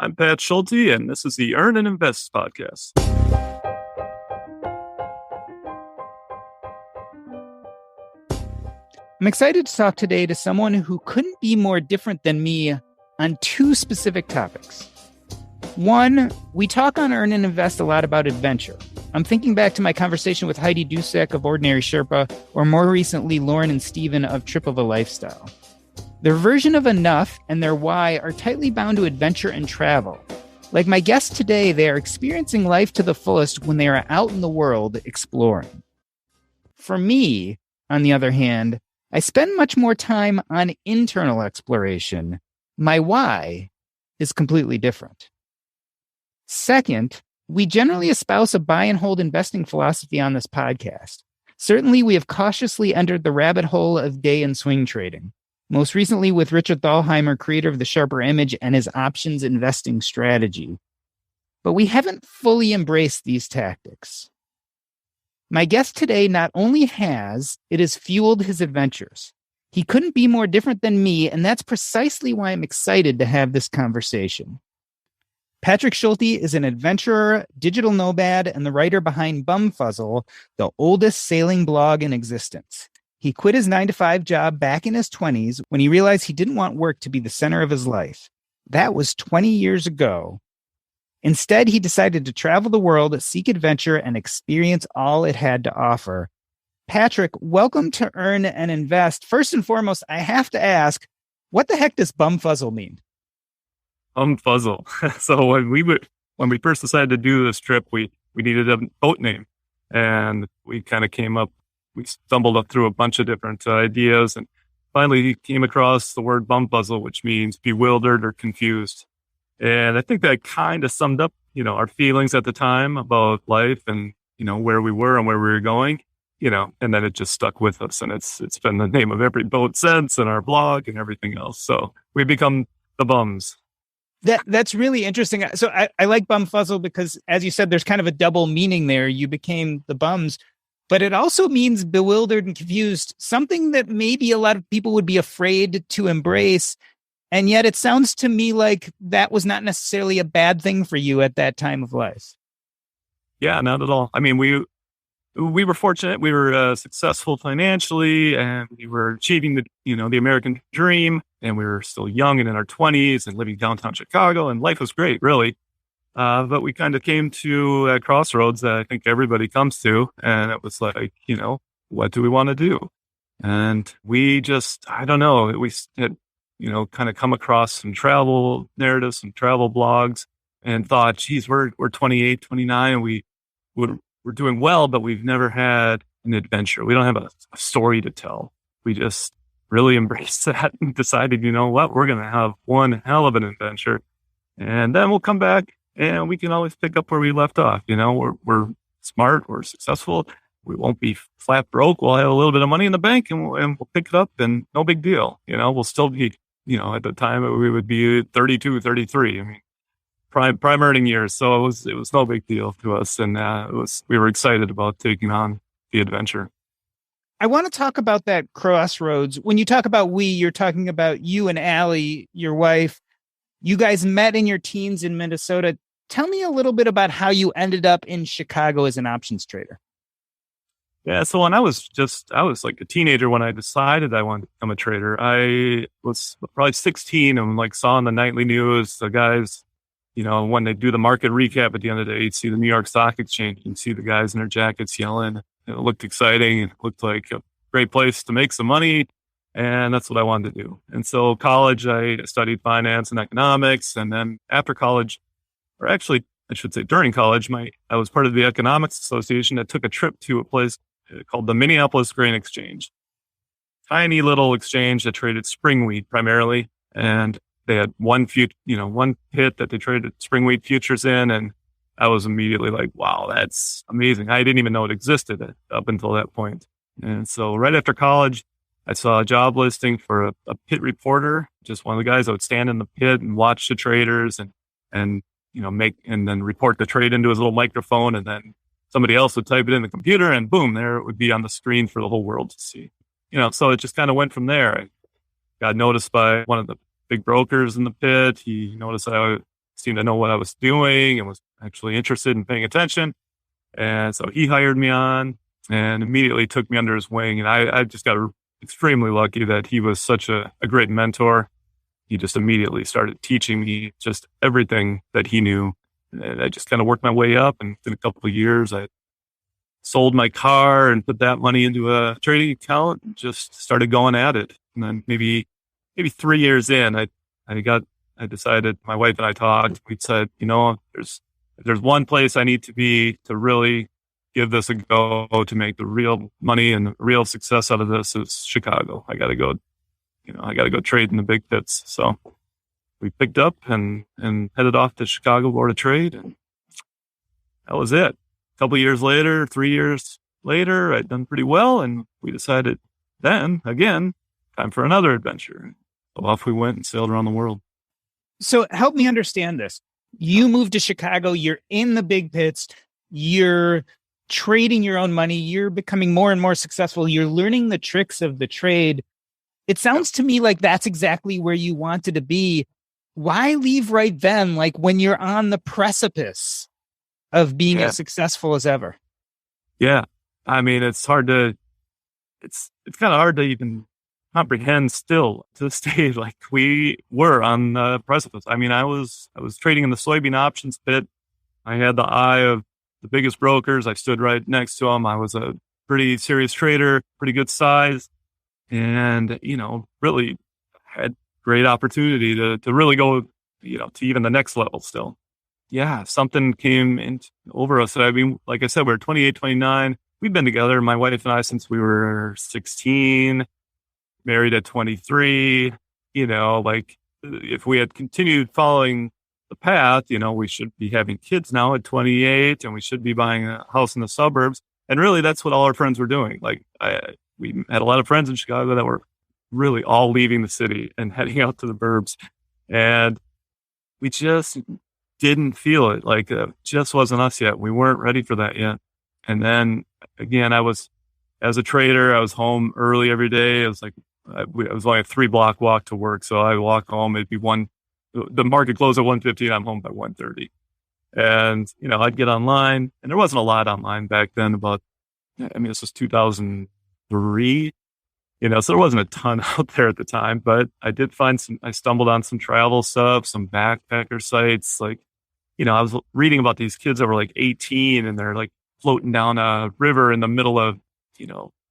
I'm Pat Schulte, and this is the Earn and Invest podcast. I'm excited to talk today to someone who couldn't be more different than me on two specific topics. One, we talk on Earn and Invest a lot about adventure. I'm thinking back to my conversation with Heidi Dusak of Ordinary Sherpa, or more recently, Lauren and Steven of Trip of a Lifestyle. Their version of enough and their why are tightly bound to adventure and travel. Like my guests today, they are experiencing life to the fullest when they are out in the world exploring. For me, on the other hand, I spend much more time on internal exploration. My why is completely different. Second, we generally espouse a buy and hold investing philosophy on this podcast. Certainly, we have cautiously entered the rabbit hole of day and swing trading. Most recently with Richard Thalheimer, creator of the Sharper Image and his options investing strategy. But we haven't fully embraced these tactics. My guest today not only has, it has fueled his adventures. He couldn't be more different than me, and that's precisely why I'm excited to have this conversation. Patrick Schulte is an adventurer, digital nomad, and the writer behind Bumfuzzle, the oldest sailing blog in existence. He quit his 9-to-5 job back in his 20s when he realized he didn't want work to be the center of his life. That was 20 years ago. Instead, he decided to travel the world, seek adventure, and experience all it had to offer. Patrick, welcome to Earn and Invest. First and foremost, I have to ask, what the heck does Bumfuzzle mean? Bumfuzzle. So when we first decided to do this trip, we needed a boat name, and we kind of we stumbled up through a bunch of different ideas, and finally came across the word Bumfuzzle, which means bewildered or confused. And I think that kind of summed up, our feelings at the time about life and, where we were and where we were going, and then it just stuck with us. And it's been the name of every boat since, and our blog and everything else. So we become the Bums. That's really interesting. So I like Bumfuzzle because, as you said, there's kind of a double meaning there. You became the Bums, but it also means bewildered and confused, something that maybe a lot of people would be afraid to embrace. And yet it sounds to me like that was not necessarily a bad thing for you at that time of life. Yeah, not at all. I mean, we were fortunate. We were successful financially, and we were achieving the American dream, and we were still young and in our 20s and living downtown Chicago, and life was great, really. But we kind of came to a crossroads that I think everybody comes to, and it was like, what do we want to do? And we just, I don't know, we had kind of come across some travel narratives, some travel blogs, and thought, geez, we're 28, 29, and we're doing well, but we've never had an adventure. We don't have a story to tell. We just really embraced that and decided, we're going to have one hell of an adventure. And then we'll come back and we can always pick up where we left off. We're smart, we're successful. We won't be flat broke. We'll have a little bit of money in the bank and we'll pick it up, and no big deal. We'll still be, at the time we would be 32, 33. I mean, prime earning years. So it was no big deal to us. And we were excited about taking on the adventure. I want to talk about that crossroads. When you talk about you're talking about you and Allie, your wife. You guys met in your teens in Minnesota. Tell me a little bit about how you ended up in Chicago as an options trader. Yeah, so when I was like a teenager when I decided I wanted to become a trader. I was probably 16 and saw on the nightly news the guys, when they do the market recap at the end of the day, you'd see the New York Stock Exchange and see the guys in their jackets yelling. It looked exciting. It looked like a great place to make some money. And that's what I wanted to do. And so college, I studied finance and economics. And then after college, or actually, I should say during college, I was part of the Economics Association that took a trip to a place called the Minneapolis Grain Exchange. Tiny little exchange that traded spring wheat primarily. And they had one pit that they traded spring wheat futures in. And I was immediately like, wow, that's amazing. I didn't even know it existed up until that point. And so right after college, I saw a job listing for a pit reporter, just one of the guys that would stand in the pit and watch the traders and make and then report the trade into his little microphone, and then somebody else would type it in the computer, and boom, there it would be on the screen for the whole world to see. So it just kind of went from there. I got noticed by one of the big brokers in the pit. He noticed I seemed to know what I was doing and was actually interested in paying attention. And so he hired me on and immediately took me under his wing. And I just got extremely lucky that he was such a great mentor. He just immediately started teaching me just everything that he knew. And I just kind of worked my way up. And in a couple of years, I sold my car and put that money into a trading account and just started going at it. And then maybe 3 years in, I decided, my wife and I talked, we said, there's one place I need to be to really give this a go, to make the real money and the real success out of this is Chicago. I got to go trade in the big pits. So we picked up and headed off to Chicago Board of Trade. And that was it. A couple of years later, 3 years later, I'd done pretty well. And we decided then again, time for another adventure. So off we went and sailed around the world. So help me understand this. You moved to Chicago, you're in the big pits, you're trading your own money, you're becoming more and more successful, you're learning the tricks of the trade. It sounds to me like that's exactly where you wanted to be. Why leave right then, like when you're on the precipice of being as successful as ever? Yeah. I mean, it's kind of hard to even comprehend still to this day. Like we were on the precipice. I mean, I was trading in the soybean options pit. I had the eye of the biggest brokers. I stood right next to them. I was a pretty serious trader, pretty good size, and, really had great opportunity to really go, to even the next level still. Yeah. Something came over us. I mean, like I said, we're 28, 29. We've been together, my wife and I, since we were 16, married at 23. Like if we had continued following the path, we should be having kids now at 28, and we should be buying a house in the suburbs. And really, that's what all our friends were doing. Like we had a lot of friends in Chicago that were really all leaving the city and heading out to the burbs. And we just didn't feel it. Like it just wasn't us yet. We weren't ready for that yet. And then again, as a trader, I was home early every day. It was like, I was only a 3-block walk to work. So I walk home, it'd be the market closed at 1:50 and I'm home by 1:30. And, I'd get online, and there wasn't a lot online back then this was 2003, so there wasn't a ton out there at the time, but I did I stumbled on some travel stuff, some backpacker sites. Like, I was reading about these kids that were like 18 and they're like floating down a river in the middle of,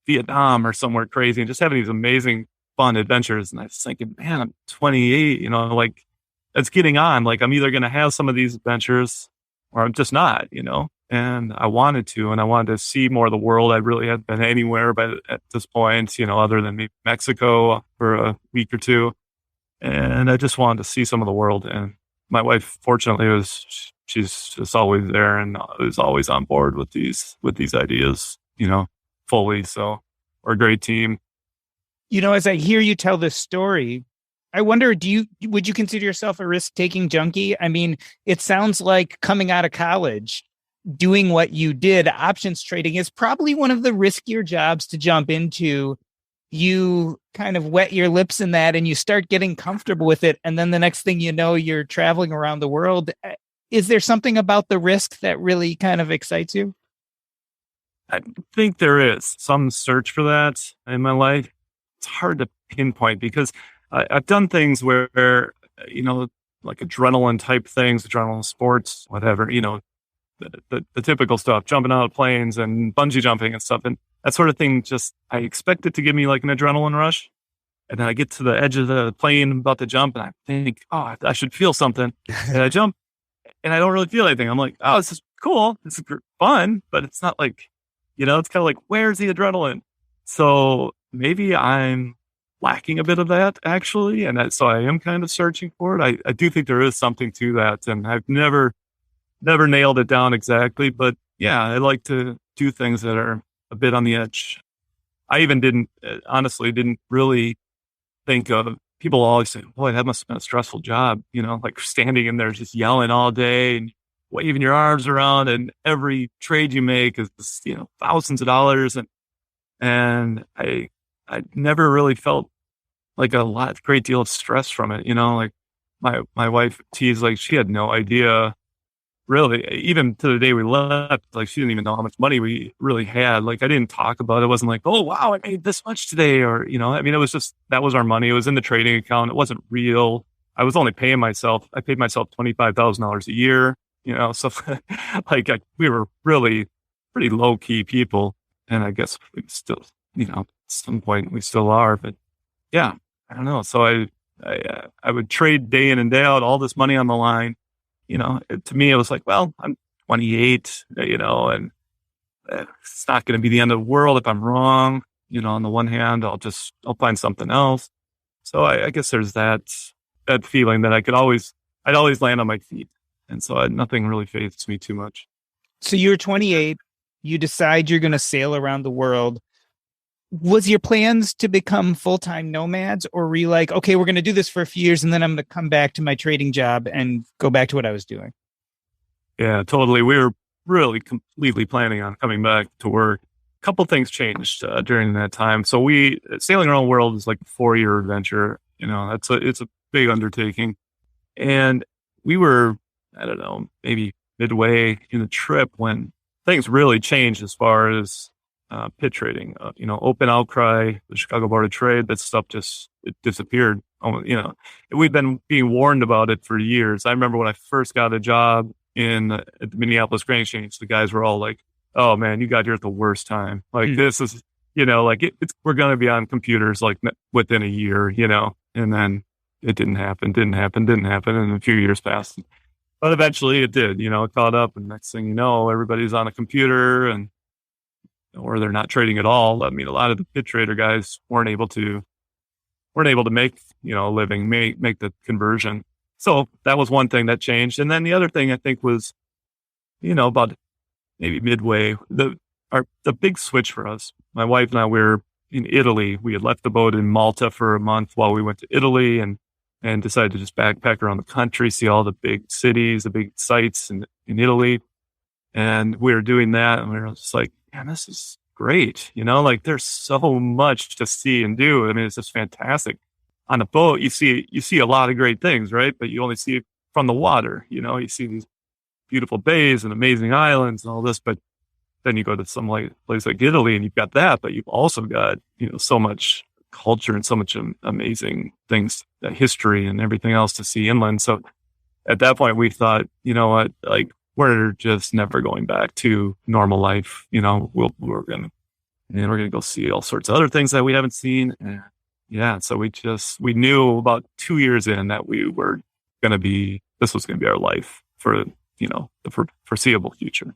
Vietnam or somewhere crazy and just having these amazing, fun adventures. And I was thinking, man, I'm 28, like it's getting on. Like I'm either going to have some of these adventures or I'm just not, and I wanted to see more of the world. I really hadn't been anywhere at this point, other than maybe Mexico for a week or two. And I just wanted to see some of the world. And my wife, fortunately, she's just always there and is always on board with these ideas, fully. So we're a great team. As I hear you tell this story, I wonder, would you consider yourself a risk-taking junkie? I mean, it sounds like coming out of college, doing what you did, options trading is probably one of the riskier jobs to jump into. You kind of wet your lips in that and you start getting comfortable with it. And then the next thing you know, you're traveling around the world. Is there something about the risk that really kind of excites you? I think there is some search for that in my life. It's hard to pinpoint because I've done things where, like adrenaline type things, adrenaline sports, whatever, the typical stuff, jumping out of planes and bungee jumping and stuff. And that sort of thing, I expect it to give me like an adrenaline rush. And then I get to the edge of the plane about to jump and I think, oh, I should feel something. And I jump and I don't really feel anything. I'm like, oh, this is cool. This is fun, but it's not like, it's kind of like, where's the adrenaline? So maybe I'm lacking a bit of that actually. And so I am kind of searching for it. I do think there is something to that. And I've never nailed it down exactly, but yeah, I like to do things that are a bit on the edge. I even honestly didn't really think of, people always say, boy, that must have been a stressful job, like standing in there just yelling all day and waving your arms around, and every trade you make is, thousands of dollars. And I never really felt like a great deal of stress from it, like my wife teased, like, she had no idea, really, even to the day we left, like, she didn't even know how much money we really had. Like, I didn't talk about it. It wasn't like, oh, wow, I made this much today. Or, I mean, it was just, that was our money. It was in the trading account. It wasn't real. I was only paying myself. I paid myself $25,000 a year, so like we were really pretty low key people. And I guess we still, at some point we still are, but yeah, I don't know. So I would trade day in and day out, all this money on the line. To me, it was like, well, I'm 28, and it's not going to be the end of the world if I'm wrong. On the one hand, I'll find something else. So I guess there's that feeling that I'd always land on my feet. And so nothing really fazes me too much. So you're 28, you decide you're going to sail around the world. Was your plans to become full-time nomads, or were you like, okay, we're going to do this for a few years and then I'm going to come back to my trading job and go back to what I was doing? Yeah, totally. We were really completely planning on coming back to work. A couple things changed during that time. So sailing around the world is like a 4-year adventure. It's a big undertaking. And we were, I don't know, maybe midway in the trip when things really changed as far as pit trading. Open outcry, the Chicago Board of Trade, that stuff it disappeared. We've been being warned about it for years. I remember when I first got a job at the Minneapolis Grain Exchange, the guys were all like, "Oh man, you got here at the worst time. Like this is, we're going to be on computers like within a year, and then it didn't happen, and a few years passed. But eventually it did, it caught up, and next thing you know, everybody's on a computer or they're not trading at all. I mean, a lot of the pit trader guys weren't able to make, a living, make the conversion. So that was one thing that changed. And then the other thing I think was, about maybe midway, the big switch for us, my wife and I, we were in Italy. We had left the boat in Malta for a month while we went to Italy and decided to just backpack around the country, see all the big cities, the big sites in Italy. And we were doing that, and we were just like, man, this is great. Like there's so much to see and do. I mean, it's just fantastic. On a boat, you see a lot of great things, right? But you only see it from the water. You see these beautiful bays and amazing islands and all this, but then you go to some place like Italy and you've got that, but you've also got, so much culture and so much amazing things, history and everything else to see inland. So at that point we thought, you know what, like we're just never going back to normal life. We're going to go see all sorts of other things that we haven't seen. And yeah. So we knew about 2 years in that this was going to be our life for, the foreseeable future.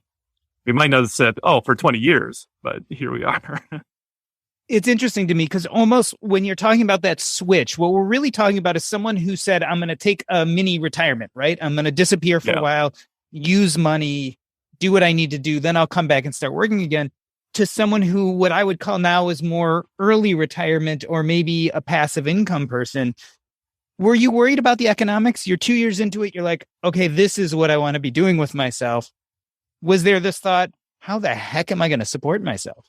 We might not have said, for 20 years, but here we are. It's interesting to me because almost when you're talking about that switch, what we're really talking about is someone who said, I'm going to take a mini retirement, right? I'm going to disappear for a while, use money, do what I need to do. Then I'll come back and start working again. To someone who, what I would call now is more early retirement or maybe a passive income person. Were you worried about the economics? You're 2 years into it. You're like, okay, this is what I want to be doing with myself. Was there this thought, how the heck am I going to support myself?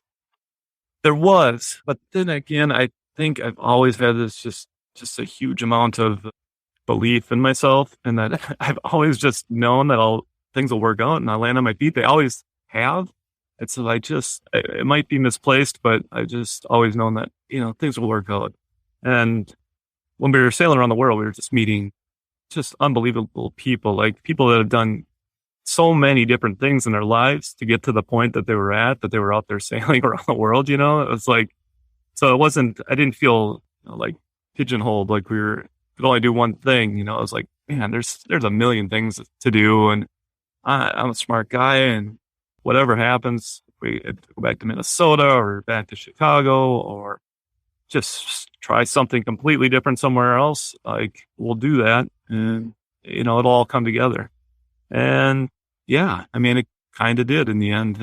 There was, but then again, I think I've always had this just a huge amount of belief in myself, and that I've always just known that things will work out and I'll land on my feet. They always have. And so it might be misplaced, but I just always known that, things will work out. And when we were sailing around the world, we were just meeting just unbelievable people, like people that have done so many different things in their lives to get to the point that they were out there sailing around the world. It was like, so it wasn't, I didn't feel like pigeonholed, like we could only do one thing. It was like, man, there's a million things to do. And I'm a smart guy, and whatever happens, if we go back to Minnesota or back to Chicago or just try something completely different somewhere else, like we'll do that, and it'll all come together. And yeah, I mean, it kind of did in the end.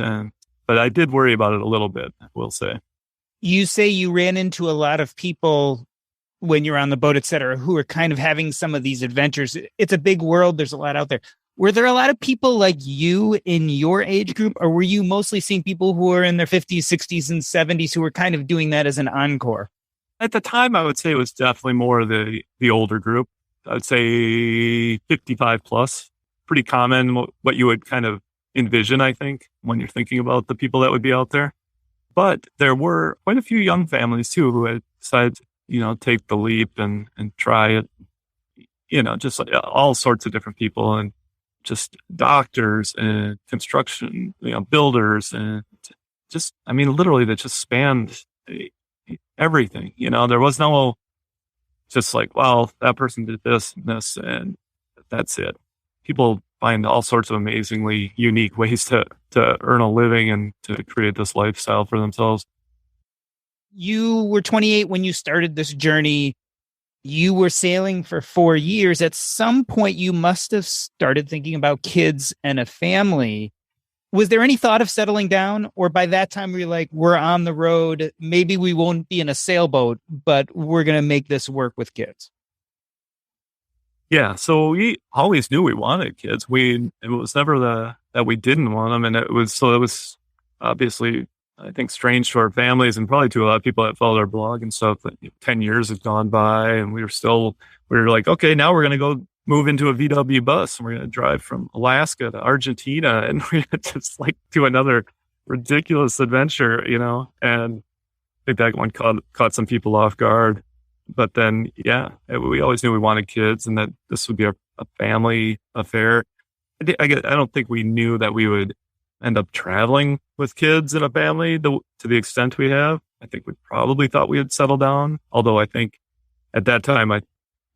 But I did worry about it a little bit, I will say. You say you ran into a lot of people when you're on the boat, et cetera, who are kind of having some of these adventures. It's a big world. There's a lot out there. Were there a lot of people like you in your age group, or were you mostly seeing people who are in their 50s, 60s, and 70s who were kind of doing that as an encore? At the time, I would say it was definitely more the older group. I'd say 55 plus. Pretty common, what you would kind of envision, I think, when you're thinking about the people that would be out there. But there were quite a few young families too who had decided to, take the leap and try it. Just like all sorts of different people, and just doctors and construction, builders, and just, I mean, literally that just spanned everything. There was no just like, well, that person did this and this, and that's it. People find all sorts of amazingly unique ways to earn a living and to create this lifestyle for themselves. You were 28 when you started this journey. You were sailing for 4 years. At some point, you must have started thinking about kids and a family. Was there any thought of settling down? Or by that time, we were like, we're on the road. Maybe we won't be in a sailboat, but we're going to make this work with kids. Yeah. So we always knew we wanted kids. It was never that we didn't want them. And it was obviously, I think, strange to our families and probably to a lot of people that follow our blog and stuff. That 10 years had gone by and we were like, okay, now we're going to go move into a VW bus and we're going to drive from Alaska to Argentina and we're just like do another ridiculous adventure, and I think that one caught some people off guard. But then, we always knew we wanted kids and that this would be a family affair. I don't think we knew that we would end up traveling with kids in a family to the extent we have. I think we probably thought we would settle down. Although I think at that time,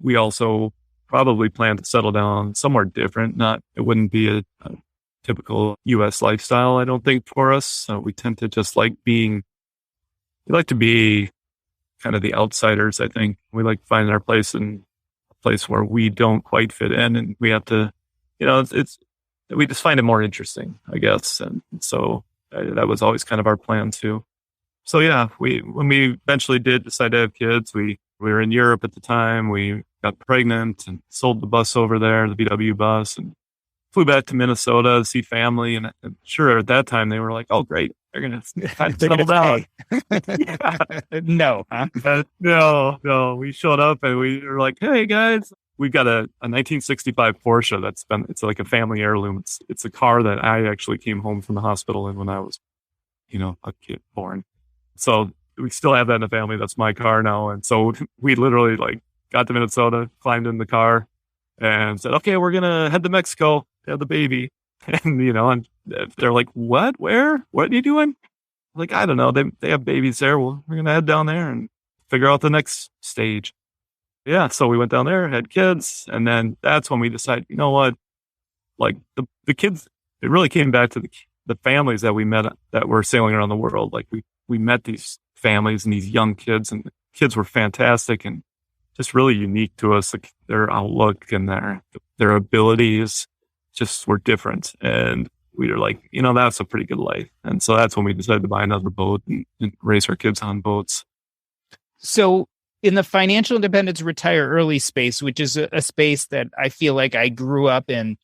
we also probably planned to settle down somewhere different. It wouldn't be a typical U.S. lifestyle, I don't think, for us. So we tend to just we like to be kind of the outsiders, I think. We like finding our place in a place where we don't quite fit in and we have to, we just find it more interesting, I guess. And so that was always kind of our plan too. So yeah, when we eventually did decide to have kids, we were in Europe at the time. We got pregnant and sold the bus over there, the VW bus, and flew back to Minnesota to see family. And I'm sure at that time they were like, oh, great. They're going to settle down. No, huh? No. We showed up and we were like, hey guys, we've got a 1965 Porsche it's like a family heirloom. It's a car that I actually came home from the hospital in when I was, a kid born. So we still have that in the family. That's my car now. And so we literally got to Minnesota, climbed in the car and said, okay, we're going to head to Mexico to have the baby. And, and they're like, what, where, what are you doing? Like, I don't know. They have babies there. Well, we're going to head down there and figure out the next stage. Yeah. So we went down there, had kids. And then that's when we decided, you know what, the kids, it really came back to the families that we met that were sailing around the world. We met these families and these young kids, and the kids were fantastic and just really unique to us. Their outlook and their abilities just were different. And we were like, that's a pretty good life. And so that's when we decided to buy another boat and raise our kids on boats. So in the financial independence retire early space, which is a space that I feel like I grew up in,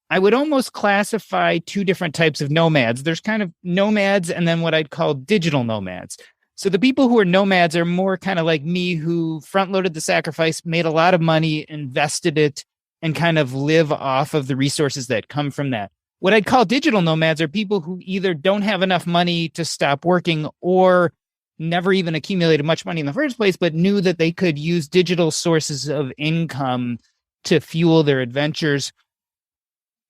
I would almost classify two different types of nomads. There's kind of nomads and then what I'd call digital nomads. So the people who are nomads are more kind of like me, who front loaded the sacrifice, made a lot of money, invested it, and kind of live off of the resources that come from that. What I'd call digital nomads are people who either don't have enough money to stop working or never even accumulated much money in the first place, but knew that they could use digital sources of income to fuel their adventures.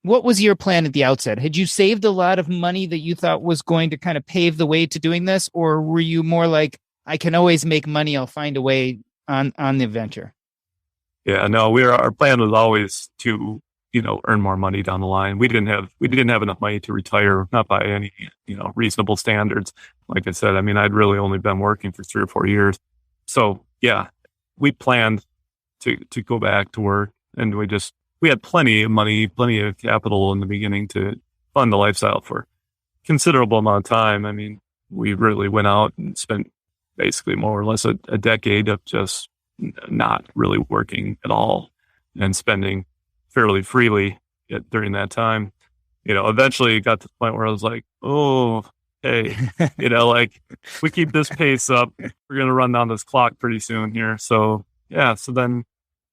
What was your plan at the outset? Had you saved a lot of money that you thought was going to kind of pave the way to doing this? Or were you more like, I can always make money, I'll find a way on the adventure? Yeah, no, our plan was always to, earn more money down the line. We didn't have enough money to retire, not by any, reasonable standards. Like I said, I mean, I'd really only been working for 3 or 4 years. So yeah, we planned to go back to work, and we had plenty of money, plenty of capital in the beginning to fund the lifestyle for a considerable amount of time. I mean, we really went out and spent basically more or less a decade of just not really working at all and spending fairly freely during that time. Eventually it got to the point where I was like, oh, hey, we keep this pace up, we're going to run down this clock pretty soon here. So yeah, so then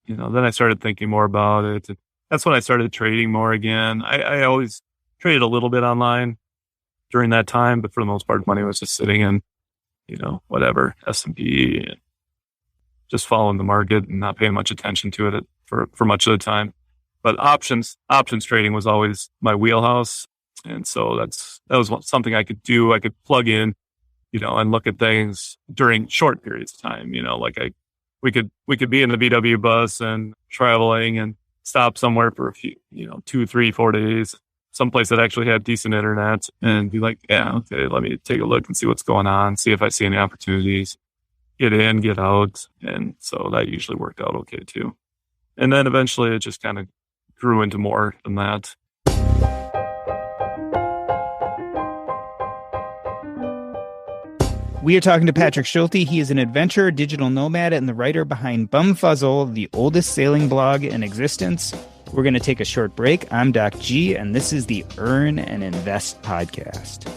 then I started thinking more about it. And that's when I started trading more again. I always traded a little bit online during that time, but for the most part, money was just sitting in, whatever, S&P, and just following the market and not paying much attention to it for much of the time. But options trading was always my wheelhouse. And so that was something I could do. I could plug in, and look at things during short periods of time, we could be in the VW bus and traveling and stop somewhere for a few, 2, 3, 4 days, someplace that actually had decent internet, and be like, yeah, okay, let me take a look and see what's going on, see if I see any opportunities, get in, get out. And so that usually worked out okay too. And then eventually it just kind of grew into more than that. We are talking to Patrick Schulte. He is an adventurer, digital nomad, and the writer behind Bumfuzzle, the oldest sailing blog in existence. We're going to take a short break. I'm Doc G, and this is the Earn and Invest podcast.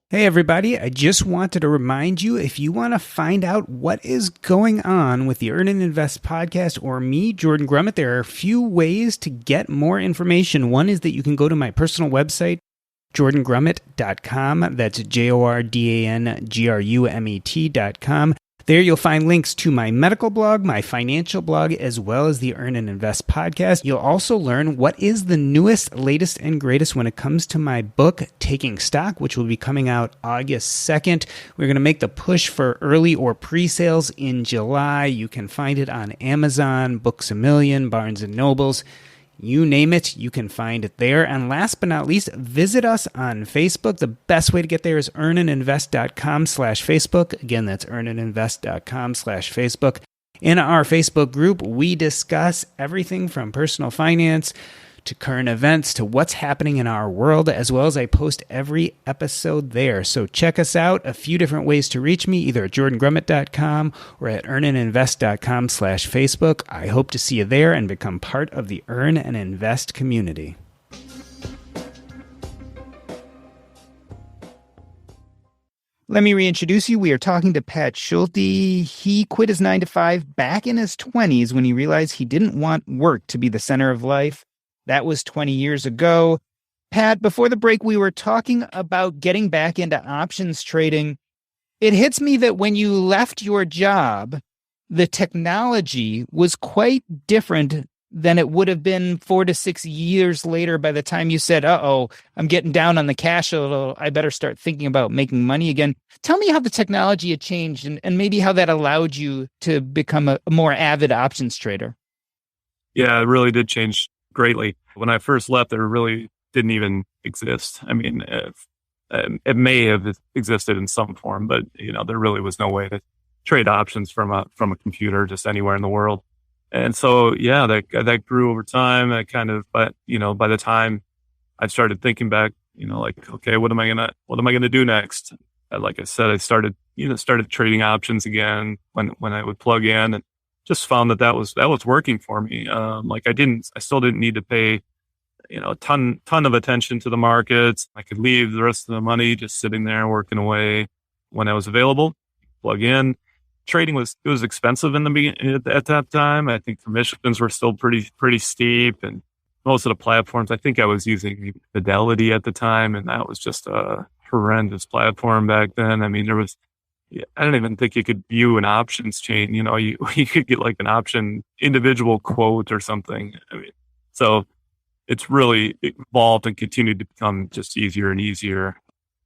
Hey, everybody. I just wanted to remind you, if you want to find out what is going on with the Earn and Invest podcast or me, Jordan Grummett, there are a few ways to get more information. One is that you can go to my personal website, jordangrummett.com. That's JORDANGRUMET.com. There you'll find links to my medical blog, my financial blog, as well as the Earn and Invest podcast. You'll also learn what is the newest, latest, and greatest when it comes to my book, Taking Stock, which will be coming out August 2nd. We're going to make the push for early or pre-sales in July. You can find it on Amazon, Books A Million, Barnes & Nobles. You name it, you can find it there. And last but not least, visit us on Facebook. The best way to get there is earnandinvest.com/Facebook. Again, that's earnandinvest.com/Facebook. In our Facebook group, we discuss everything from personal finance to current events to what's happening in our world, as well as I post every episode there. So check us out. A few different ways to reach me, either at jordangrummett.com or at earnandinvest.com/Facebook. I hope to see you there and become part of the Earn and Invest community. Let me reintroduce you. We are talking to Pat Schulte. He quit his 9-to-5 back in his 20s when he realized he didn't want work to be the center of life. That was 20 years ago. Pat, before the break, we were talking about getting back into options trading. It hits me that when you left your job, the technology was quite different than it would have been 4 to 6 years later by the time you said, I'm getting down on the cash a little. I better start thinking about making money again. Tell me how the technology had changed and maybe how that allowed you to become a more avid options trader. Yeah, it really did change greatly. When I first left, there really didn't even exist. I mean, it may have existed in some form, but there really was no way to trade options from a computer just anywhere in the world. And so, yeah, that grew over time. That kind of, but by the time I started thinking back, okay, what am I gonna do next? Like I said, I started trading options again when I would plug in, and just found that was working for me. I still didn't need to pay, a ton of attention to the markets. I could leave the rest of the money just sitting there working away when I was available, plug in. Trading was expensive in the beginning at that time. I think commissions were still pretty steep, and most of the platforms, I think I was using Fidelity at the time, and that was just a horrendous platform back then. I mean, I don't even think you could view an options chain. You could get like an option individual quote or something. I mean, so it's really evolved and continued to become just easier and easier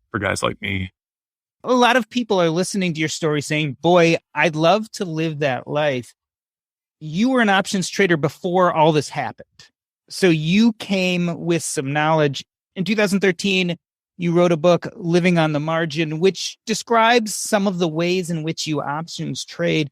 for guys like me. A lot of people are listening to your story saying, boy, I'd love to live that life. You were an options trader before all this happened. So you came with some knowledge. In 2013, you wrote a book, Living on the Margin, which describes some of the ways in which you options trade.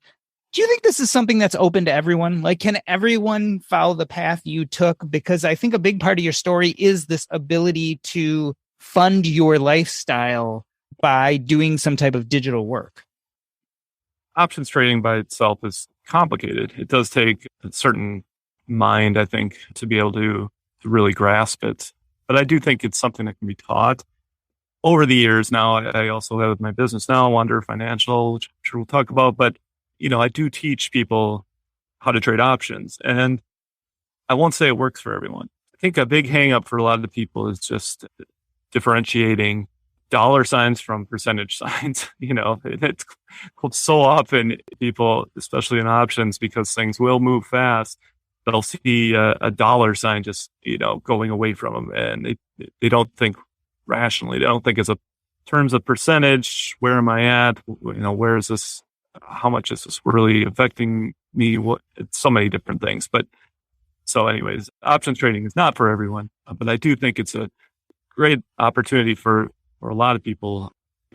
Do you think this is something that's open to everyone? Like, can everyone follow the path you took? Because I think a big part of your story is this ability to fund your lifestyle by doing some type of digital work. Options trading by itself is complicated. It does take a certain mind, I think, to be able to really grasp it. But I do think it's something that can be taught. over the years now, I also have my business now, Wander Financial, which I'm sure we'll talk about. But, I do teach people how to trade options. And I won't say it works for everyone. I think a big hang up for a lot of the people is just differentiating dollar signs from percentage signs. It's so often people, especially in options, because things will move fast, they'll see a dollar sign just, going away from them. And they don't think rationally. They don't think as a terms of percentage, where am I at? Where is this? How much is this really affecting me? It's so many different things. But so anyways, options trading is not for everyone, but I do think it's a great opportunity for a lot of people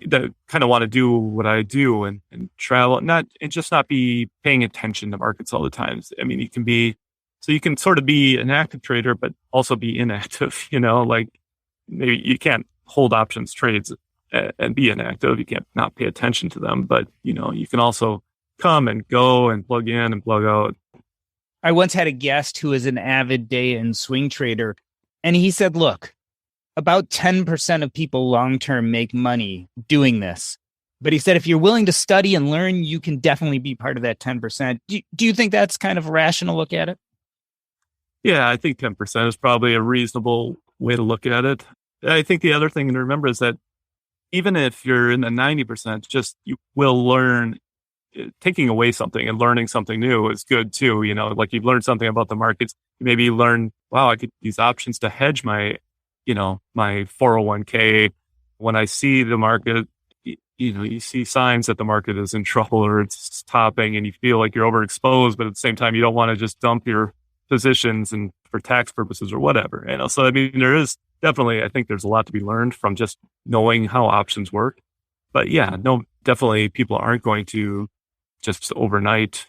that kind of want to do what I do and travel, not be paying attention to markets all the time. I mean, you can sort of be an active trader, but also be inactive, like maybe you can't hold options trades and be inactive. You can't not pay attention to them, but you can also come and go and plug in and plug out. I once had a guest who is an avid day and swing trader, and he said, look, about 10% of people long-term make money doing this. But he said, if you're willing to study and learn, you can definitely be part of that 10%. Do you think that's kind of a rational look at it? Yeah, I think 10% is probably a reasonable way to look at it. I think the other thing to remember is that even if you're in the 90%, just you will learn. Taking away something and learning something new is good too. Like you've learned something about the markets. Maybe you learn, wow, I could use options to hedge my 401k. When I see the market, you see signs that the market is in trouble or it's topping and you feel like you're overexposed, but at the same time, you don't want to just dump your positions and for tax purposes or whatever. So, I mean, there is definitely, I think there's a lot to be learned from just knowing how options work. But yeah, no, definitely people aren't going to just overnight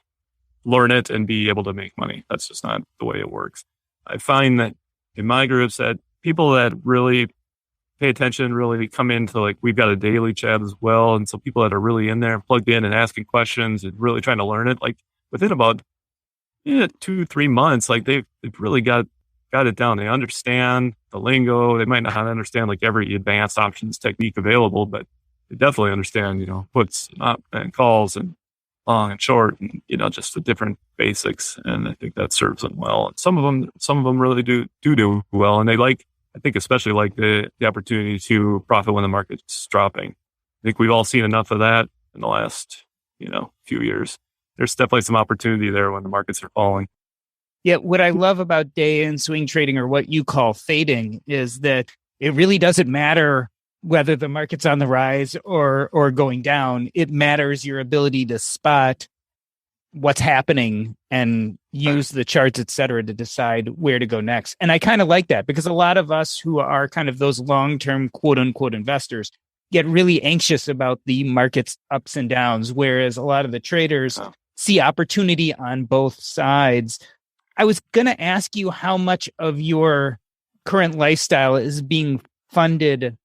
learn it and be able to make money. That's just not the way it works. I find that in my groups that people that really pay attention, really come into like, we've got a daily chat as well. And so people that are really in there plugged in and asking questions and really trying to learn it, like within about 2-3 months, like they've really got it down. They understand the lingo. They might not understand like every advanced options technique available, but they definitely understand, puts and calls and long and short and, just the different basics. And I think that serves them well. And some of them really do well. And they I think especially like the opportunity to profit when the market's dropping. I think we've all seen enough of that in the last, few years. There's definitely some opportunity there when the markets are falling. Yeah. What I love about day and swing trading, or what you call fading, is that it really doesn't matter whether the market's on the rise or going down. It matters your ability to spot what's happening and use the charts, et cetera, to decide where to go next. And I kind of like that, because a lot of us who are kind of those long-term quote unquote investors get really anxious about the market's ups and downs, whereas a lot of the traders see opportunity on both sides. I was going to ask you how much of your current lifestyle is being funded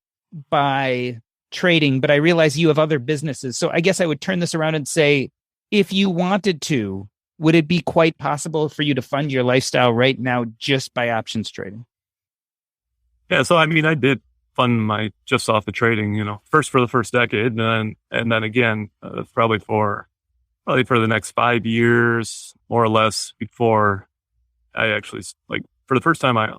by trading, but I realize you have other businesses. So I guess I would turn this around and say, if you wanted to, would it be quite possible for you to fund your lifestyle right now just by options trading? Yeah. So, I mean, I did fund my just off the trading, first for the first decade and then again, probably for the next 5 years, more or less, before I actually, like, for the first time, I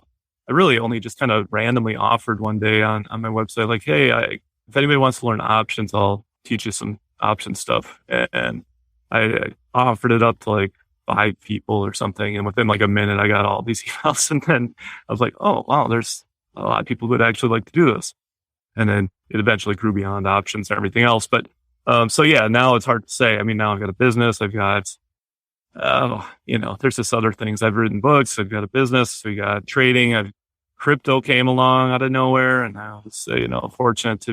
really only just kind of randomly offered one day on my website, like, hey, if anybody wants to learn options, I'll teach you some option stuff. And I offered it up to like 5 people or something. And within like a minute, I got all these emails. And then I was like, oh, wow, there's a lot of people who would actually like to do this. And then it eventually grew beyond options and everything else. But so yeah, now it's hard to say. I mean, now I've got a business. I've got, there's just other things. I've written books. I've got a business. We got trading. Crypto came along out of nowhere, and I was, fortunate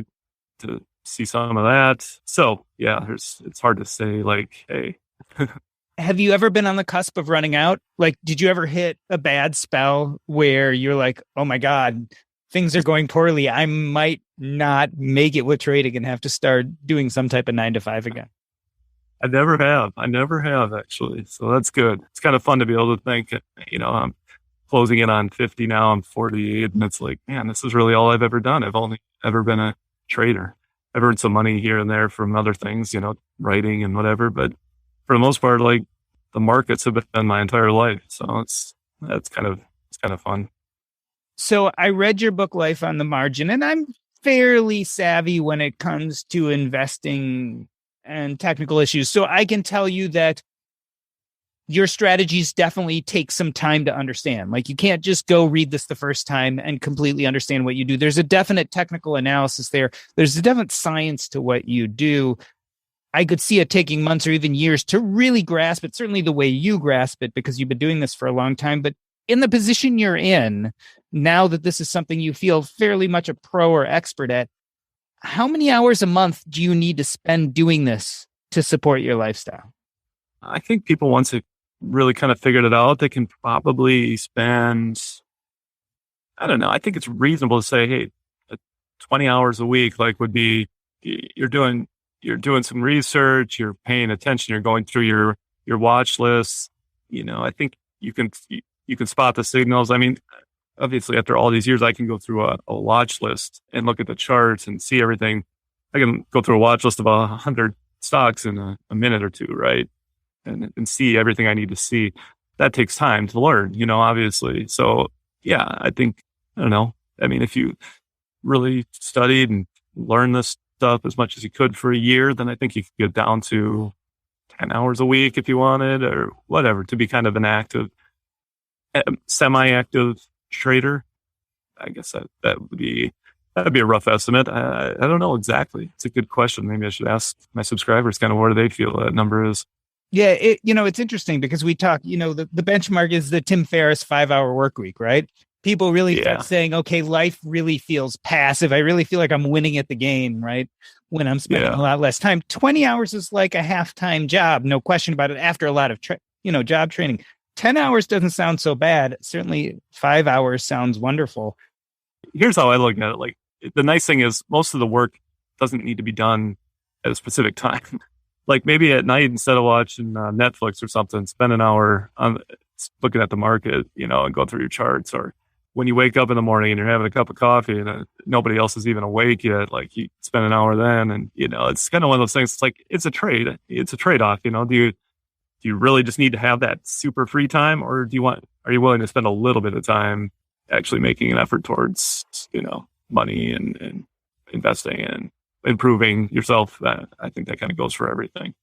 to see some of that. So yeah, it's hard to say like, hey. Have you ever been on the cusp of running out? Like, did you ever hit a bad spell where you're like, oh my God, things are going poorly. I might not make it with trading and have to start doing some type of 9 to 5 again? I never have actually. So that's good. It's kind of fun to be able to think, I'm closing in on 50 now. I'm 48, and it's like, man, this is really all I've ever done. I've only ever been a trader. I've earned some money here and there from other things, writing and whatever, but for the most part, like the markets have been my entire life. So it's kind of fun. So I read your book, Life on the Margin, and I'm fairly savvy when it comes to investing and technical issues. So I can tell you that your strategies definitely take some time to understand. Like you can't just go read this the first time and completely understand what you do. There's a definite technical analysis there. There's a definite science to what you do. I could see it taking months or even years to really grasp it, certainly the way you grasp it, because you've been doing this for a long time. But in the position you're in, now that this is something you feel fairly much a pro or expert at, how many hours a month do you need to spend doing this to support your lifestyle? I think people, once they really kind of figured it out, they can probably spend, I don't know, I think it's reasonable to say, hey, 20 hours a week, like would be, you're doing some research, you're paying attention, you're going through your watch lists. I think you can spot the signals. I mean, obviously after all these years, I can go through a watch list and look at the charts and see everything. I can go through a watch list of 100 stocks in a minute or two, right? And see everything I need to see. That takes time to learn, obviously. So yeah, I don't know. I mean, if you really studied and learned this stuff as much as you could for a year, then I think you could get down to 10 hours a week if you wanted, or whatever, to be kind of an active, semi-active trader. I guess that'd be a rough estimate. I don't know exactly. It's a good question. Maybe I should ask my subscribers kind of where do they feel that number is. Yeah, it's interesting because we talk, the benchmark is the Tim Ferriss 5-hour work week, right? People really start saying, okay, life really feels passive. I really feel like I'm winning at the game, right? When I'm spending a lot less time. 20 hours is like a half-time job, no question about it, after a lot of, job training. 10 hours doesn't sound so bad. Certainly 5 hours sounds wonderful. Here's how I look at it. Like, the nice thing is most of the work doesn't need to be done at a specific time. Like maybe at night, instead of watching Netflix or something, spend an hour on looking at the market, and go through your charts. Or when you wake up in the morning and you're having a cup of coffee and nobody else is even awake yet, like you spend an hour then. And, it's kind of one of those things. It's like, it's a trade. It's a trade-off. Do you really just need to have that super free time, or are you willing to spend a little bit of time actually making an effort towards, money and investing and improving yourself? I think that kind of goes for everything.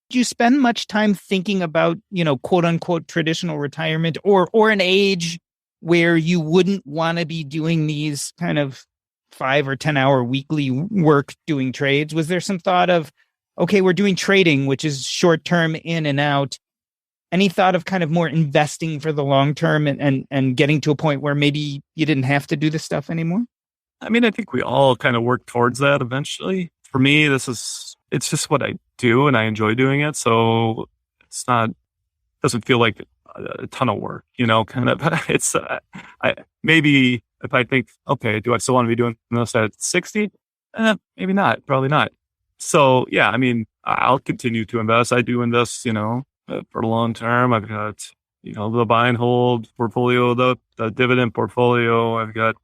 Do you spend much time thinking about, quote unquote, traditional retirement or an age where you wouldn't want to be doing these kind of 5 or 10 hour weekly work doing trades? Was there some thought of, okay, we're doing trading, which is short term in and out? Any thought of kind of more investing for the long term and getting to a point where maybe you didn't have to do this stuff anymore? I mean, I think we all kind of work towards that eventually. For me, it's just what I do and I enjoy doing it. So doesn't feel like a ton of work, kind of. It's, maybe if I think, okay, do I still want to be doing this at 60? Maybe not, probably not. So yeah, I mean, I'll continue to invest. I do invest, for the long term. I've got, the buy and hold portfolio, the dividend portfolio. I've got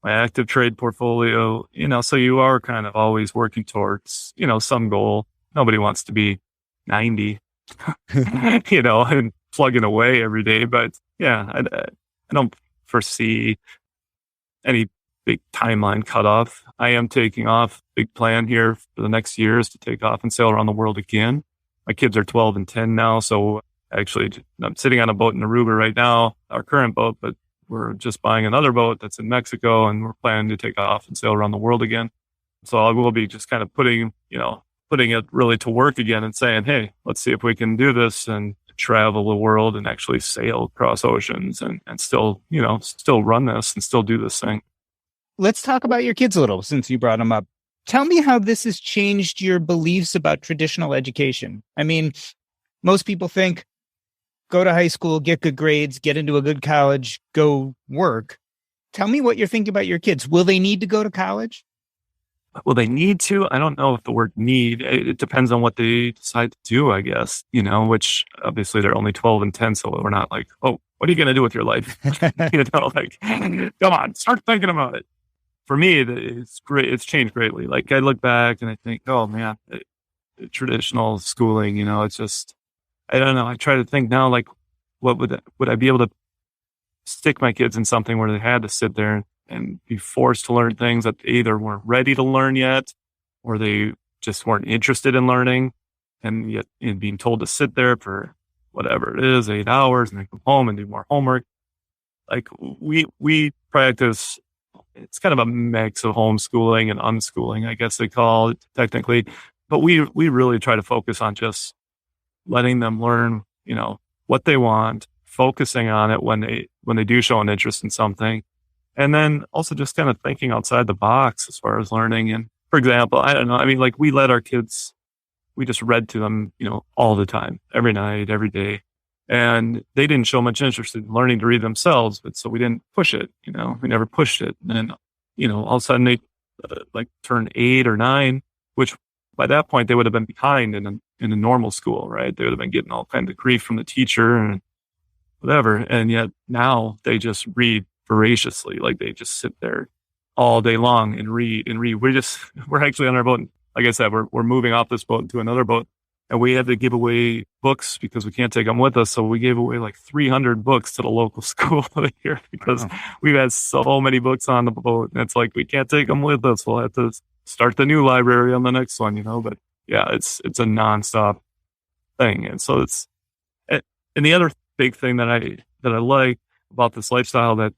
my active trade portfolio, so you are kind of always working towards, some goal. Nobody wants to be 90, and plugging away every day. But yeah, I don't foresee any big timeline cutoff. I am taking off. Big plan here for the next year is to take off and sail around the world again. My kids are 12 and 10 now. So actually I'm sitting on a boat in Aruba right now, our current boat, but we're just buying another boat that's in Mexico and we're planning to take off and sail around the world again. So I will be just kind of putting it really to work again and saying, hey, let's see if we can do this and travel the world and actually sail across oceans and still run this and still do this thing. Let's talk about your kids a little since you brought them up. Tell me how this has changed your beliefs about traditional education. I mean, most people think, go to high school, get good grades, get into a good college, go work. Tell me what you're thinking about your kids. Will they need to go to college? Will they need to? I don't know if the word need, it depends on what they decide to do, I guess, which obviously they're only 12 and 10. So we're not like, oh, what are you going to do with your life? Like, come on, start thinking about it. for me, it's great. It's changed greatly. Like I look back and I think, oh man, traditional schooling, it's just, I don't know. I try to think now, like, what would I be able to stick my kids in something where they had to sit there and be forced to learn things that they either weren't ready to learn yet, or they just weren't interested in learning, and yet in being told to sit there for whatever it is, 8 hours, and then come home and do more homework. Like we practice, it's kind of a mix of homeschooling and unschooling, I guess they call it technically, but we really try to focus on just letting them learn, what they want, focusing on it when they do show an interest in something. And then also just kind of thinking outside the box as far as learning. And for example, I don't know, I mean, like we let our kids, we just read to them, all the time, every night, every day. And they didn't show much interest in learning to read themselves, but so we didn't push it, we never pushed it. And then, all of a sudden they like turn 8 or 9, which by that point they would have been behind in a normal school, right? They would have been getting all kinds of grief from the teacher and whatever. And yet now they just read voraciously. Like they just sit there all day long and read and read. We're actually on our boat. Like I said, we're moving off this boat into another boat, and we had to give away books because we can't take them with us. So we gave away like 300 books to the local school here because we've had so many books on the boat. And it's like, we can't take them with us. We'll have to start the new library on the next one, but yeah, it's a nonstop thing. And so and the other big thing that I like about this lifestyle that's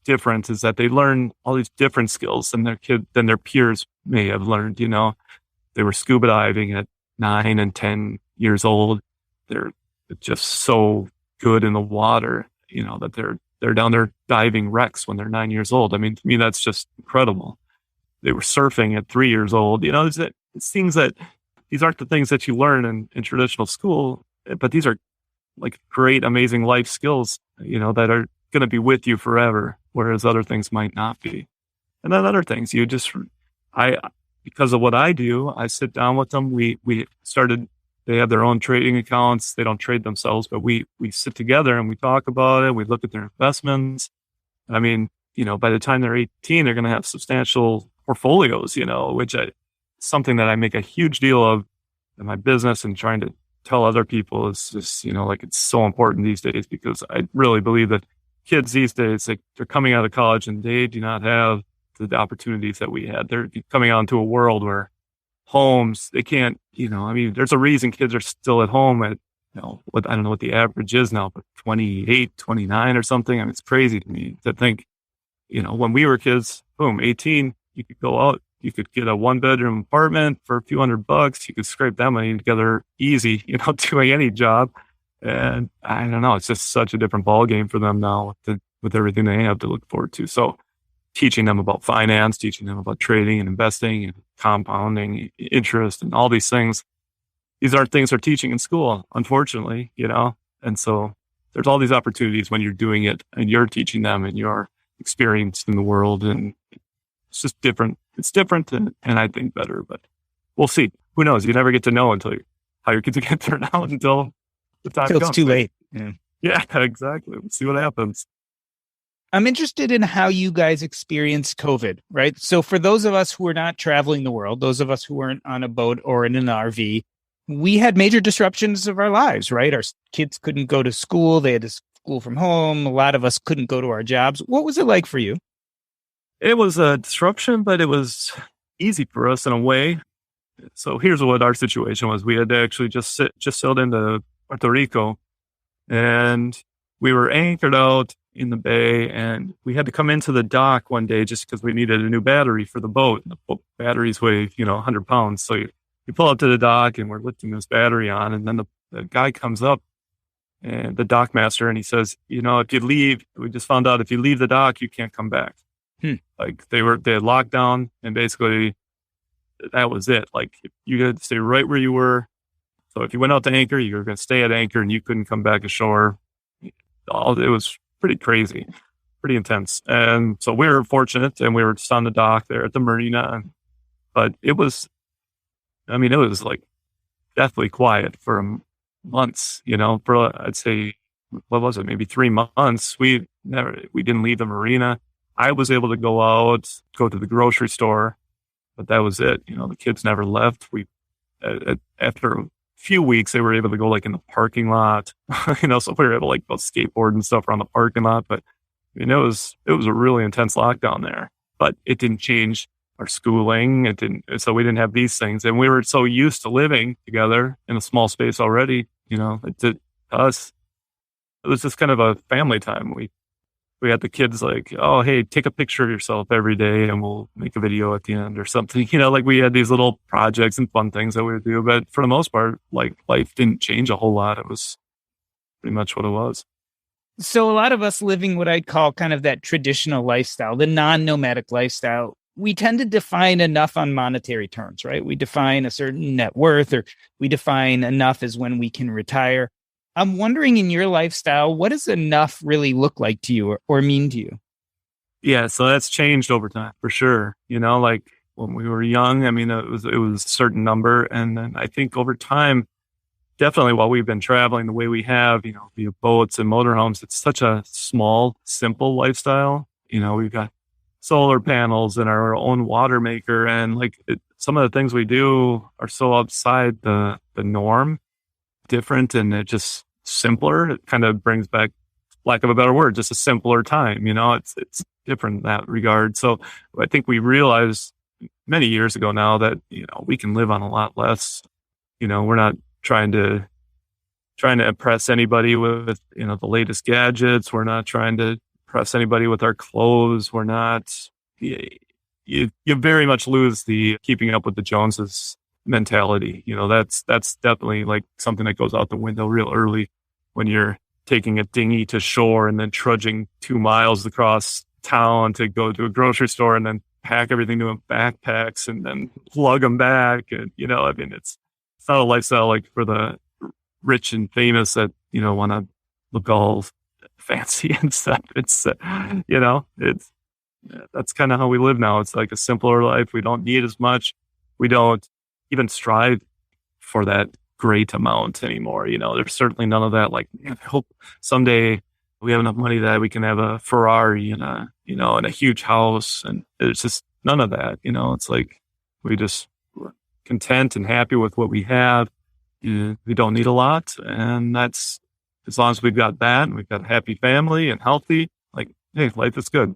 different is that they learn all these different skills than their peers may have learned. They were scuba diving at 9 and 10 years old. They're just so good in the water, that they're down there diving wrecks when they're 9 years old. I mean, to me, that's just incredible. They were surfing at 3 years old. It's things that these aren't the things that you learn in traditional school, but these are like great, amazing life skills, that are going to be with you forever, whereas other things might not be. And then other things, because of what I do, I sit down with them. They have their own trading accounts. They don't trade themselves, but we sit together and we talk about it. We look at their investments. I mean, by the time they're 18, they're going to have substantial portfolios, which something that I make a huge deal of in my business and trying to tell other people is just, like it's so important these days, because I really believe that kids these days, like they're coming out of college and they do not have the opportunities that we had. They're coming out into a world where homes, they can't, there's a reason kids are still at home at, what, I don't know what the average is now, but 28, 29 or something. I mean, it's crazy to me to think, when we were kids, boom, 18, you could go out, you could get a 1-bedroom apartment for a few $100. You could scrape that money together easy, doing any job. And I don't know, it's just such a different ballgame for them now with everything they have to look forward to. So teaching them about finance, teaching them about trading and investing and compounding interest and all these things. These aren't things they're teaching in school, unfortunately, And so there's all these opportunities when you're doing it and you're teaching them and you're experienced in the world. And it's just different. It's different and I think better, but we'll see. Who knows? You never get to know how your kids are going to turn out until the time comes. It's too late. Yeah, exactly. We'll see what happens. I'm interested in how you guys experienced COVID, right? So for those of us who are not traveling the world, those of us who weren't on a boat or in an RV, we had major disruptions of our lives, right? Our kids couldn't go to school. They had to school from home. A lot of us couldn't go to our jobs. What was it like for you? It was a disruption, but it was easy for us in a way. So here's what our situation was. We had actually just sailed into Puerto Rico, and we were anchored out in the bay, and we had to come into the dock one day just because we needed a new battery for the boat. The batteries weigh, 100 pounds. So you pull up to the dock and we're lifting this battery on, and then the guy comes up, and the dock master, and he says, if you leave, we just found out if you leave the dock, you can't come back. Like they had locked down, and basically that was it. Like you had to stay right where you were. So if you went out to anchor, you were going to stay at anchor and you couldn't come back ashore. It was pretty crazy, pretty intense. And so we were fortunate, and we were just on the dock there at the marina, but it was like deathly quiet for months, for I'd say, what was it? Maybe 3 months. We didn't leave the marina. I was able to go out, go to the grocery store, but that was it. The kids never left. After a few weeks, they were able to go like in the parking lot, so we were able to like go skateboard and stuff around the parking lot. But it was a really intense lockdown there, but it didn't change our schooling. So we didn't have these things. And we were so used to living together in a small space already, to us, it was just kind of a family time. We had the kids like, oh, hey, take a picture of yourself every day and we'll make a video at the end or something. Like we had these little projects and fun things that we would do. But for the most part, like life didn't change a whole lot. It was pretty much what it was. So a lot of us living what I'd call kind of that traditional lifestyle, the non-nomadic lifestyle, we tend to define enough on monetary terms, right? We define a certain net worth, or we define enough as when we can retire. I'm wondering, in your lifestyle, what does enough really look like to you or mean to you? Yeah, so that's changed over time for sure. Like when we were young, I mean, it was a certain number. And then I think over time, definitely while we've been traveling the way we have, via boats and motorhomes, it's such a small, simple lifestyle. We've got solar panels and our own water maker. And like some of the things we do are so outside the norm, different, and it just simpler. It kind of brings back, lack of a better word, just a simpler time. It's different in that regard. So I think we realized many years ago now that, we can live on a lot less. We're not trying to impress anybody with, the latest gadgets. We're not trying to impress anybody with our clothes. We're not, you very much lose the keeping up with the Joneses mentality. That's definitely like something that goes out the window real early when you're taking a dinghy to shore and then trudging 2 miles across town to go to a grocery store and then pack everything to backpacks and then plug them back. And, I mean, it's not a lifestyle like for the rich and famous that, want to look all fancy and stuff. It's, that's kind of how we live now. It's like a simpler life. We don't need as much. We don't even strive for that great amount anymore. There's certainly none of that. Like, man, I hope someday we have enough money that we can have a Ferrari and and a huge house. And there's just none of that. It's like we're content and happy with what we have. We don't need a lot. And that's, as long as we've got that and we've got a happy family and healthy, like, hey, life is good.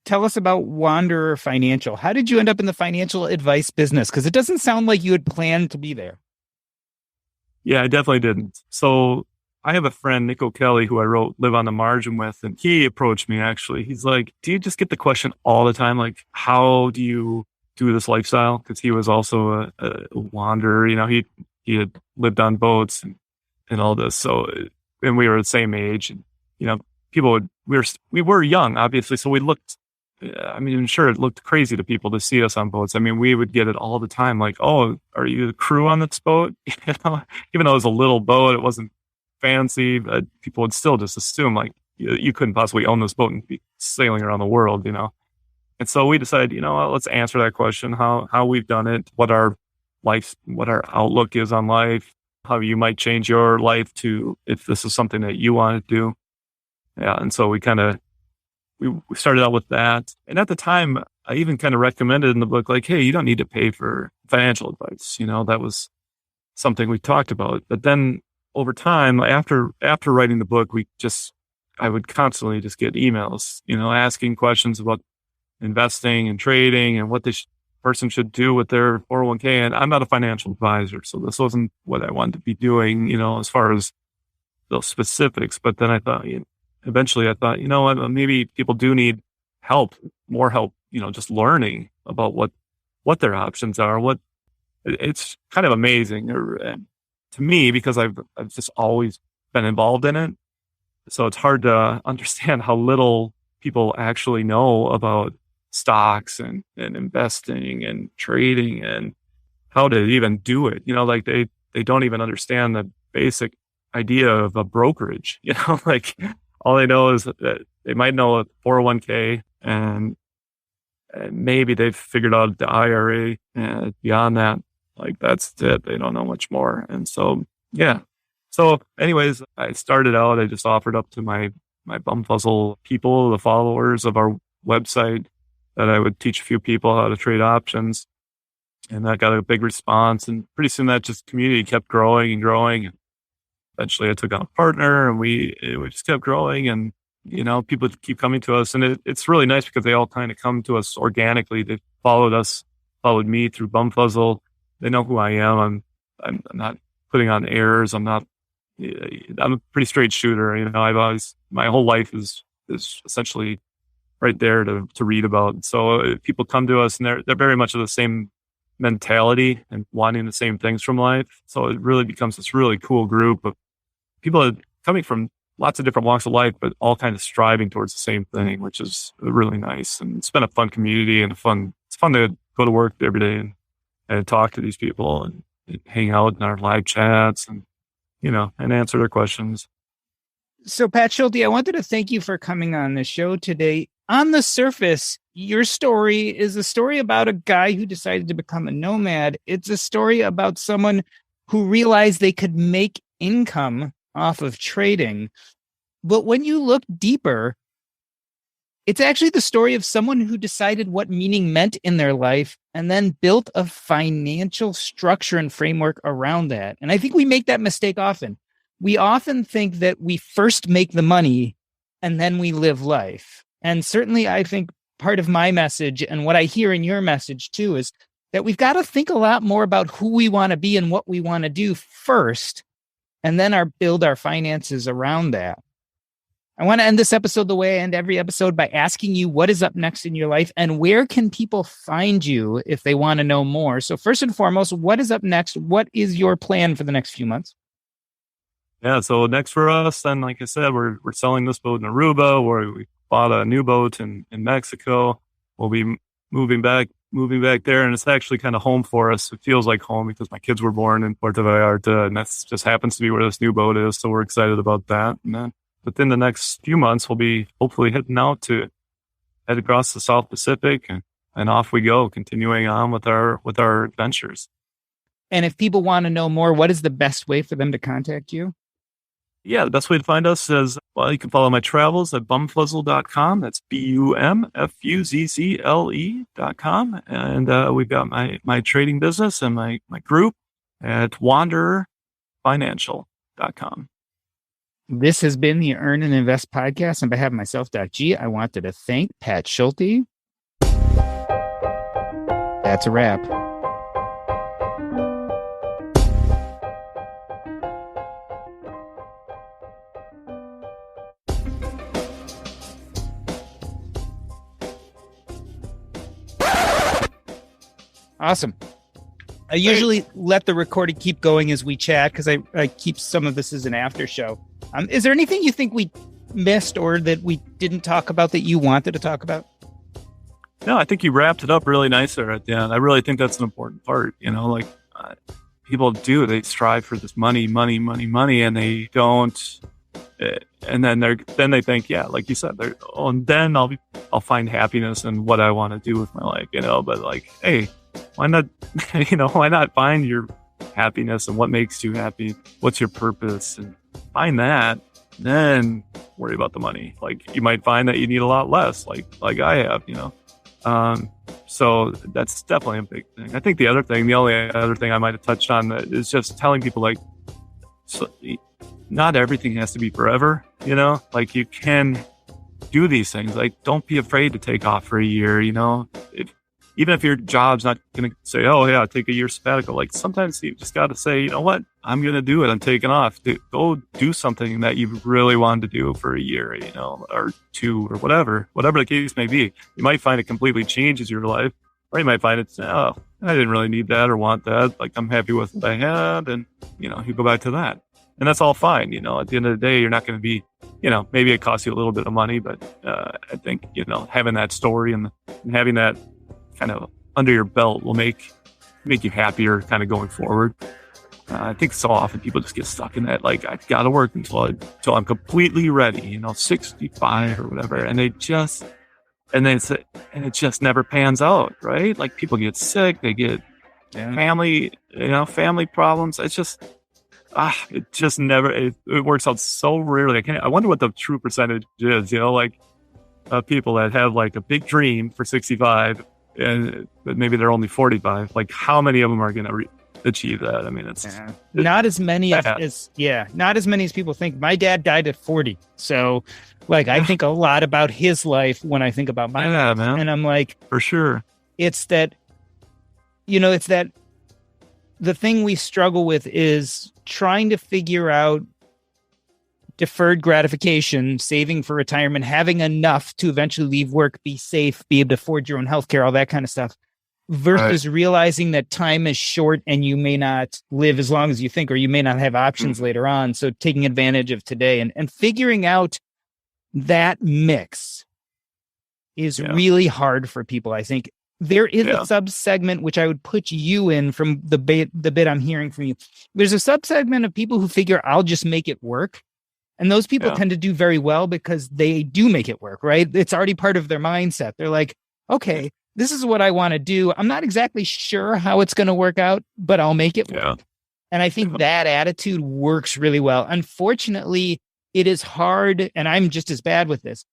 Tell us about Wanderer Financial. How did you end up in the financial advice business? Because it doesn't sound like you had planned to be there. Yeah, I definitely didn't. So I have a friend, Nick O'Kelly, who I wrote Live on the Margin with, and he approached me actually. He's like, do you just get the question all the time? Like, how do you do this lifestyle? Because he was also a wanderer. He had lived on boats and all this. So, and we were the same age, and, we were young, obviously. So we looked, sure, it looked crazy to people to see us on boats. I mean, we would get it all the time. Like, oh, are you the crew on this boat? Even though it was a little boat, it wasn't fancy, but people would still just assume like you couldn't possibly own this boat and be sailing around the world, And so we decided, let's answer that question, how we've done it, what our outlook is on life, how you might change your life to, if this is something that you want to do. Yeah. And so we started out with that. And at the time, I even kind of recommended in the book, like, hey, you don't need to pay for financial advice. That was something we talked about. But then over time, after writing the book, I would constantly just get emails, asking questions about investing and trading and what this person should do with their 401k. And I'm not a financial advisor, so this wasn't what I wanted to be doing, as far as those specifics. But then I thought, eventually I thought, what, maybe people do need more help, just learning about what their options are. It's kind of amazing to me, because I've just always been involved in it. So it's hard to understand how little people actually know about stocks and investing and trading and how to even do it. Like they don't even understand the basic idea of a brokerage, like all they know is that they might know a 401k and maybe they've figured out the IRA, and beyond that, like that's it. They don't know much more. And so, yeah. So anyways, I started out, I just offered up to my my Bumfuzzle people, the followers of our website, that I would teach a few people how to trade options. And that got a big response. And pretty soon that just community kept growing and growing. And eventually I took on a partner, and we just kept growing. And, people keep coming to us. And it's really nice because they all kind of come to us organically. They followed me through Bumfuzzle. They know who I am. I'm not putting on airs. I'm a pretty straight shooter. My whole life is essentially right there to read about. So people come to us, and they're very much of the same mentality and wanting the same things from life. So it really becomes this really cool group of people that coming from lots of different walks of life, but all kind of striving towards the same thing, which is really nice. And it's been a fun community, and it's fun to go to work every day and talk to these people and hang out in our live chats and answer their questions. So, Pat Schulte, I wanted to thank you for coming on the show today. On the surface, your story is a story about a guy who decided to become a nomad. It's a story about someone who realized they could make income off of trading. But when you look deeper, it's actually the story of someone who decided what meaning meant in their life and then built a financial structure and framework around that. And I think we make that mistake often. We often think that we first make the money and then we live life. And certainly I think part of my message and what I hear in your message too is that we've got to think a lot more about who we want to be and what we want to do first, and then build our finances around that. I want to end this episode the way I end every episode by asking you what is up next in your life and where can people find you if they want to know more. So first and foremost, what is up next? What is your plan for the next few months? Yeah, so next for us, then, like I said, we're selling this boat in Aruba, where we bought a new boat in Mexico. We'll be moving back there, and it's actually kind of home for us. It feels like home because my kids were born in Puerto Vallarta, and that just happens to be where this new boat is. So we're excited about that. And then within the next few months, we'll be hopefully heading out to head across the South Pacific, and off we go, continuing on with our adventures. And if people want to know more, what is the best way for them to contact you? Yeah, the best way to find us is, you can follow my travels at bumfuzzle.com. That's BUMFUZZLE.com. And we've got my trading business and my group at wandererfinancial.com. This has been the Earn and Invest podcast. On behalf of myself, G, I wanted to thank Pat Schulte. That's a wrap. Awesome. I usually let the recording keep going as we chat because I keep some of this as an after show. Is there anything you think we missed or that we didn't talk about that you wanted to talk about? No, I think you wrapped it up really nice there at the end. I really think that's an important part. People they strive for this money, and they don't. And then they think, yeah, like you said, and then I'll find happiness in what I want to do with my life, But like, hey, why not, why not find your happiness and what makes you happy? What's your purpose? And find that, then worry about the money. Like, you might find that you need a lot less, like I have, So that's definitely a big thing. I think the only other thing I might have touched on is just telling people, like, not everything has to be forever, like you can do these things. Like, don't be afraid to take off for a year, even if your job's not going to say, oh yeah, take a year sabbatical. Like, sometimes you just got to say, you know what, I'm going to do it. I'm taking off. Go do something that you really wanted to do for a year, or two, or whatever the case may be. You might find it completely changes your life, or you might find it's, oh, I didn't really need that or want that. Like, I'm happy with what I had. And, you go back to that. And that's all fine. At the end of the day, you're not going to be, maybe it costs you a little bit of money, but I think, having that story and having that kind of under your belt will make you happier kind of going forward. I think so often people just get stuck in that, like, I got to work until I'm completely ready, 65 or whatever. And it just never pans out, right? Like, people get sick, they get family problems. It's just, it just never, it works out so rarely. I wonder what the true percentage is, like people that have like a big dream for 65 and but maybe they're only 45. Like how many of them are going to achieve that? I mean, it's not as many as not as many as people think. My dad died at 40. So like, I think a lot about his life when I think about my life. Man. And I'm like, for sure. It's that, it's that the thing we struggle with is trying to figure out deferred gratification, saving for retirement, having enough to eventually leave work, be safe, be able to afford your own healthcare, all that kind of stuff, versus realizing that time is short and you may not live as long as you think, or you may not have options later on. So taking advantage of today and figuring out that mix is really hard for people, I think. There is a sub-segment, which I would put you in from the bit I'm hearing from you. There's a sub-segment of people who figure, I'll just make it work. And those people tend to do very well because they do make it work, right? It's already part of their mindset. They're like, okay, this is what I want to do. I'm not exactly sure how it's going to work out, but I'll make it work. And I think that attitude works really well. Unfortunately, it is hard, and I'm just as bad with this.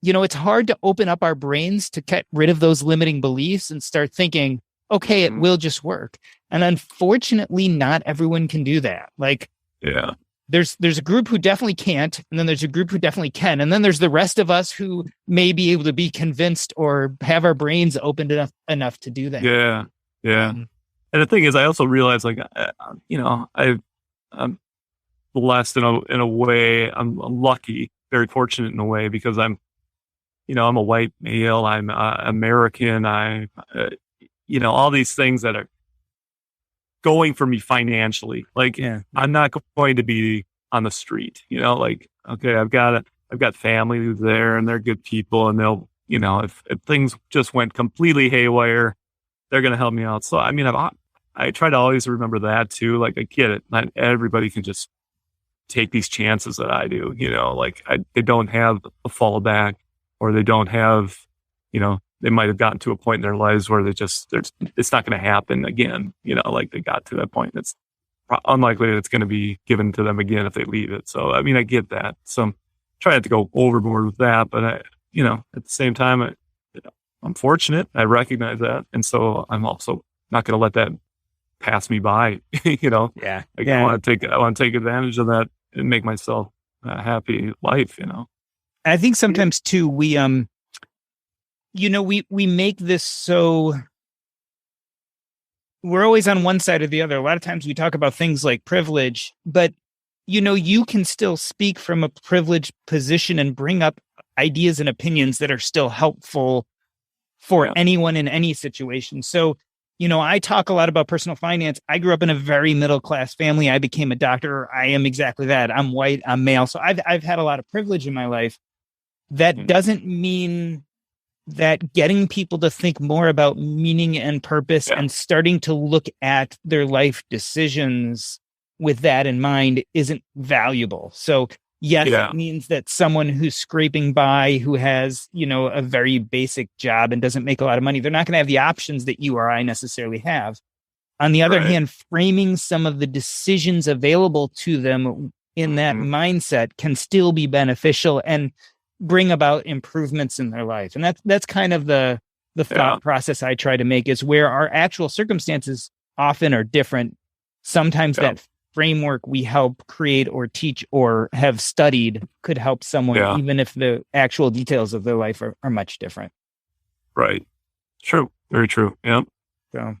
It's hard to open up our brains to get rid of those limiting beliefs and start thinking, okay, it will just work. And unfortunately, not everyone can do that. Like, there's a group who definitely can't, and then there's a group who definitely can. And then there's the rest of us who may be able to be convinced or have our brains opened enough to do that. Yeah. And the thing is, I also realize, like, I'm blessed in a way. I'm lucky, very fortunate in a way, because I'm a white male, I'm American, I'm, all these things that are going for me financially. Like, I'm not going to be on the street, like, okay, I've got family who's there and they're good people, and they'll, if things just went completely haywire, they're going to help me out. So, I mean, I try to always remember that too. Like, I get it. Not everybody can just take these chances that I do, like they don't have a fallback. Or they don't have, they might have gotten to a point in their lives where it's not going to happen again. Like they got to that point. It's unlikely that it's going to be given to them again if they leave it. So, I mean, I get that. So I'm trying not to go overboard with that. But at the same time, I'm fortunate. I recognize that. And so I'm also not going to let that pass me by, I want to take advantage of that and make myself a happy life, I think sometimes too, we make this so we're always on one side or the other. A lot of times we talk about things like privilege, but you can still speak from a privileged position and bring up ideas and opinions that are still helpful for anyone in any situation. So, I talk a lot about personal finance. I grew up in a very middle-class family. I became a doctor. I am exactly that. I'm white, I'm male. So I've had a lot of privilege in my life. That doesn't mean that getting people to think more about meaning and purpose and starting to look at their life decisions with that in mind isn't valuable. So yes, it means that someone who's scraping by, who has, a very basic job and doesn't make a lot of money, they're not going to have the options that you or I necessarily have. On the other hand, framing some of the decisions available to them in that mindset can still be beneficial and bring about improvements in their life. And that's kind of the thought process I try to make, is where our actual circumstances often are different. Sometimes that framework we help create or teach or have studied could help someone, even if the actual details of their life are much different. Right. True. Very true. Yeah. So